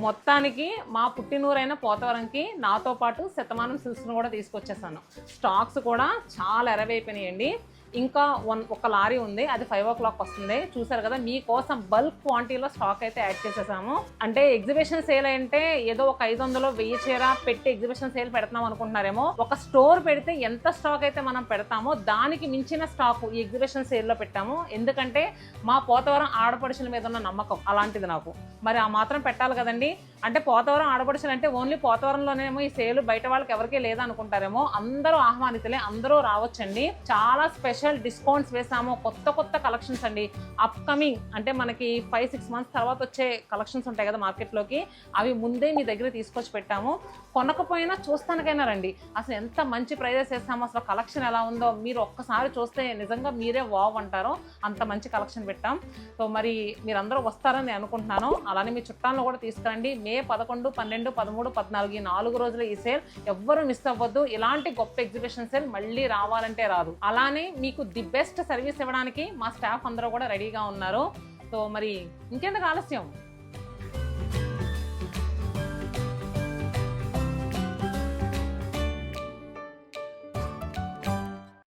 మొత్తానికి మా పుట్టినూరైన పోతవరంకి నాతో పాటు శతమానం సిల్క్స్ను కూడా తీసుకొచ్చేసాను. స్టాక్స్ కూడా చాలా ఎరవైపోయినాయండి. ఇంకా ఒక లారీ ఉంది, అది 5 o'clock వస్తుంది. చూసారు కదా, మీకోసం బల్క్ క్వాంటిటీలో స్టాక్ అయితే యాడ్ చేసేసాము. అంటే ఎగ్జిబిషన్ సేల్ అంటే ఏదో ఒక 500 1000 చీర పెట్టి ఎగ్జిబిషన్ సేల్ పెడతాం అనుకుంటున్నారేమో. ఒక స్టోర్ పెడితే ఎంత స్టాక్ అయితే మనం పెడతామో దానికి మించిన స్టాక్ ఈ ఎగ్జిబిషన్ సేల్లో పెట్టాము. ఎందుకంటే మా పోతవరం ఆడపడుచుల మీద ఉన్న నమ్మకం అలాంటిది నాకు. మరి ఆ మాత్రం పెట్టాలి కదండి. అంటే పోతవరం ఆడపడుచులు అంటే ఓన్లీ పోతవరంలోనేమో ఈ సేలు, బయట వాళ్ళకి ఎవరికీ లేదనుకుంటారేమో. అందరూ ఆహ్వానితులే, అందరూ రావచ్చండి. చాలా స్పెషల్ డిస్కౌంట్స్ వేసాము. కొత్త కలెక్షన్స్ అండి. అప్కమింగ్ అంటే మనకి 5-6 months తర్వాత వచ్చే కలెక్షన్స్ ఉంటాయి కదా మార్కెట్లోకి, అవి ముందే మీ దగ్గర తీసుకొచ్చి పెట్టాము. కొనకపోయినా చూస్తానికైనా రండి. అసలు ఎంత మంచి ప్రైజెస్ వేస్తామో, అసలు కలెక్షన్ ఎలా ఉందో మీరు ఒక్కసారి చూస్తే నిజంగా మీరే వావ్ అంటారు. అంత మంచి కలెక్షన్ పెట్టాం. సో మరి మీరందరూ వస్తారని నేను అనుకుంటున్నాను. అలానే మీ చుట్టాలను కూడా తీసుకురండి. మే 11, 12, 13, 14 ఈ 4 రోజులు ఈ సేల్ ఎవ్వరూ మిస్ అవ్వద్దు. ఇలాంటి గొప్ప ఎగ్జిబిషన్ సేల్ మళ్ళీ రావాలంటే రాదు. అలానే మీకు ది బెస్ట్ సర్వీస్ ఇవ్వడానికి మా స్టాఫ్ అందరూ కూడా రెడీగా ఉన్నారు. సో మరి ఇంకెందుకు ఆలస్యం,